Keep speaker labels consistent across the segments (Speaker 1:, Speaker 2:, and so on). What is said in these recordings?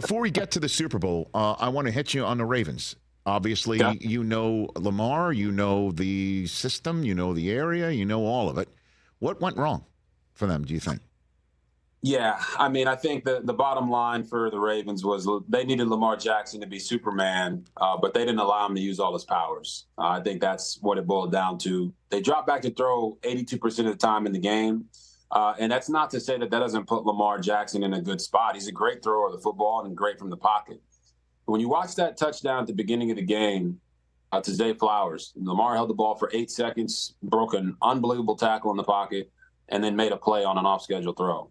Speaker 1: Before we get to the Super Bowl, I want to hit you on the Ravens. Obviously,
Speaker 2: Yeah.
Speaker 1: you know Lamar, you know the system, you know the area, you know all of it. What went wrong for them, do you think?
Speaker 2: Yeah, I mean, I think the bottom line for the Ravens was they needed Lamar Jackson to be Superman, but they didn't allow him to use all his powers. I think that's what it boiled down to. They dropped back to throw 82% of the time in the game, and that's not to say that doesn't put Lamar Jackson in a good spot. He's a great thrower of the football and great from the pocket. But when you watch that touchdown at the beginning of the game to Zay Flowers, Lamar held the ball for 8 seconds, broke an unbelievable tackle in the pocket, and then made a play on an off-schedule throw.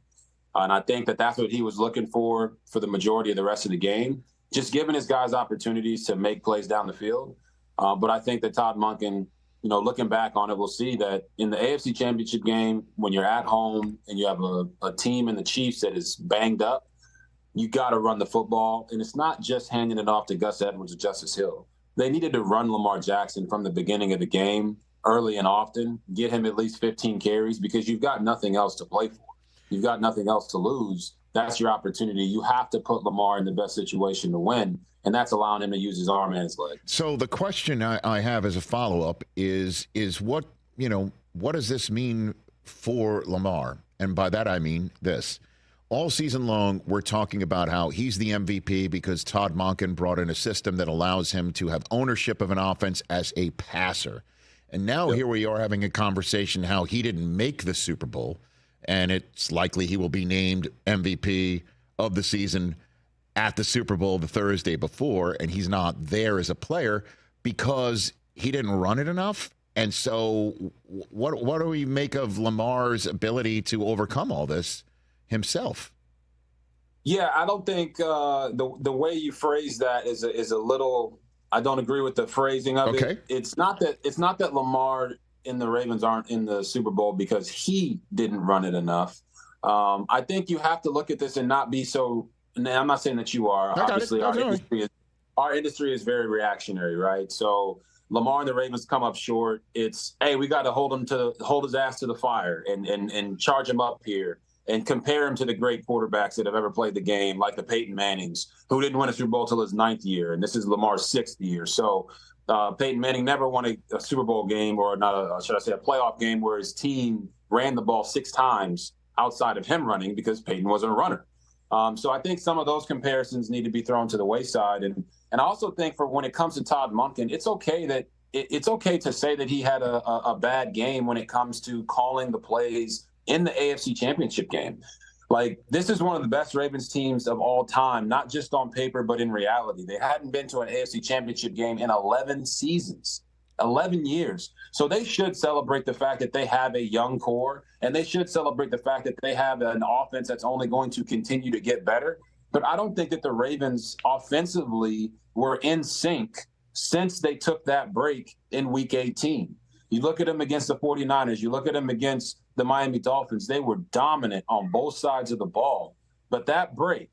Speaker 2: And I think that that's what he was looking for the majority of the rest of the game, just giving his guys opportunities to make plays down the field. But I think that Todd Monken, looking back on it, will see that in the AFC Championship game, when you're at home and you have a team in the Chiefs that is banged up, you got to run the football. And it's not just handing it off to Gus Edwards or Justice Hill. They needed to run Lamar Jackson from the beginning of the game, early and often, get him at least 15 carries because you've got nothing else to play for. You've got nothing else to lose. That's your opportunity. You have to put Lamar in the best situation to win, and that's allowing him to use his arm and his leg.
Speaker 1: So the question I have as a follow-up is what does this mean for Lamar? And by that I mean this. All season long, we're talking about how he's the MVP because Todd Monken brought in a system that allows him to have ownership of an offense as a passer. And now Here we are having a conversation how he didn't make the Super Bowl. And it's likely he will be named MVP of the season at the Super Bowl the Thursday before, and he's not there as a player because he didn't run it enough. And so what do we make of Lamar's ability to overcome all this himself?
Speaker 2: Yeah, I don't think the way you phrase that is a little – I don't agree with the phrasing of it. It's not that Lamar – and the Ravens aren't in the Super Bowl because he didn't run it enough. I think you have to look at this and not be so. And I'm not saying that you are. Obviously, our industry is very reactionary, right? So Lamar and the Ravens come up short. It's, hey, we got to hold his ass to the fire and charge him up here and compare him to the great quarterbacks that have ever played the game, like the Peyton Mannings, who didn't win a Super Bowl till his 9th year, and this is Lamar's 6th year. So. Peyton Manning never won a Super Bowl game, or a playoff game where his team ran the ball 6 times outside of him running because Peyton wasn't a runner. So I think some of those comparisons need to be thrown to the wayside. And I also think for when it comes to Todd Monken, it's okay to say that he had a bad game when it comes to calling the plays in the AFC Championship game. Like, this is one of the best Ravens teams of all time, not just on paper, but in reality. They hadn't been to an AFC Championship game in 11 seasons, 11 years. So they should celebrate the fact that they have a young core, and they should celebrate the fact that they have an offense that's only going to continue to get better. But I don't think that the Ravens offensively were in sync since they took that break in Week 18. You look at them against the 49ers, you look at them against the Miami Dolphins, they were dominant on both sides of the ball. But that break,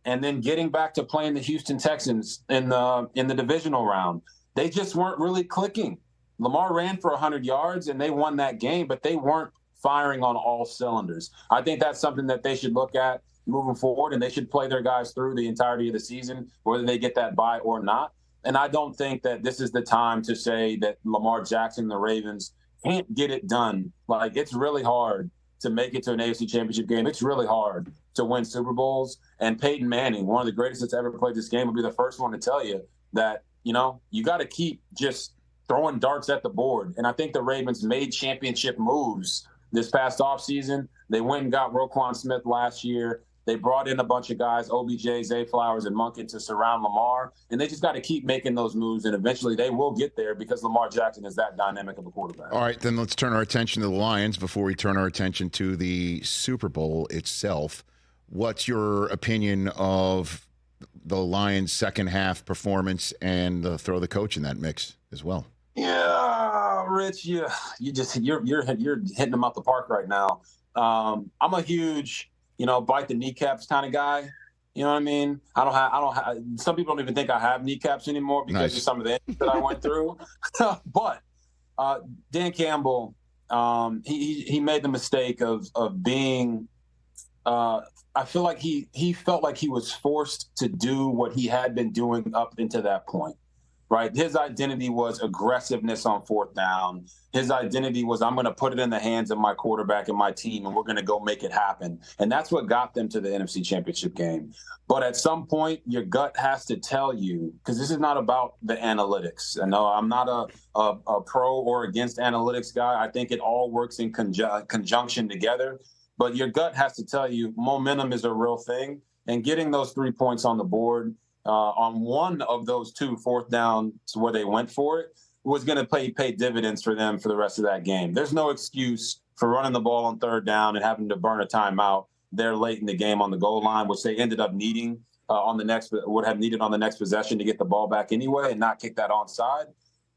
Speaker 2: and then getting back to playing the Houston Texans in the divisional round, they just weren't really clicking. Lamar ran for 100 yards, and they won that game, but they weren't firing on all cylinders. I think that's something that they should look at moving forward, and they should play their guys through the entirety of the season, whether they get that bye or not. And I don't think that this is the time to say that Lamar Jackson and the Ravens can't get it done. Like, it's really hard to make it to an AFC Championship game. It's really hard to win Super Bowls. And Peyton Manning, one of the greatest that's ever played this game, will be the first one to tell you that, you got to keep just throwing darts at the board. And I think the Ravens made championship moves this past offseason. They went and got Roquan Smith last year. They brought in a bunch of guys, OBJ, Zay Flowers, and Monken, to surround Lamar. And they just got to keep making those moves, and eventually they will get there because Lamar Jackson is that dynamic of a quarterback.
Speaker 1: All right, then let's turn our attention to the Lions before we turn our attention to the Super Bowl itself. What's your opinion of the Lions' second-half performance, and throw the coach in that mix as well?
Speaker 2: Yeah, Rich, you're hitting them out the park right now. I'm a huge bite the kneecaps kind of guy. You know what I mean? I don't have. Some people don't even think I have kneecaps anymore because of some of the injuries that I went through. But Dan Campbell, he made the mistake of being I feel like he felt like he was forced to do what he had been doing up into that point. Right. His identity was aggressiveness on fourth down. His identity was, I'm going to put it in the hands of my quarterback and my team, and we're going to go make it happen. And that's what got them to the NFC Championship game. But at some point, your gut has to tell you, because this is not about the analytics. I know I'm not a pro or against analytics guy. I think it all works in conjunction together. But your gut has to tell you momentum is a real thing. And getting those 3 points on the board on one of those 2 fourth downs where they went for it was going to pay dividends for them for the rest of that game. There's no excuse for running the ball on third down and having to burn a timeout there late in the game on the goal line, which they ended up needing would have needed on the next possession to get the ball back anyway and not kick that onside.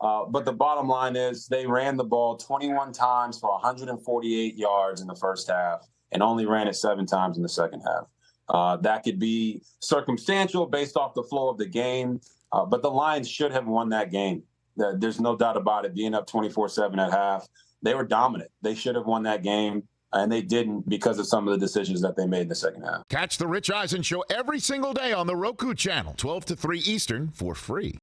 Speaker 2: But the bottom line is they ran the ball 21 times for 148 yards in the first half and only ran it 7 times in the second half. That could be circumstantial based off the flow of the game, but the Lions should have won that game. There's no doubt about it. Being up 24-7 at half, they were dominant. They should have won that game, and they didn't because of some of the decisions that they made in the second half.
Speaker 1: Catch the Rich Eisen Show every single day on the Roku channel, 12 to 3 Eastern, for free.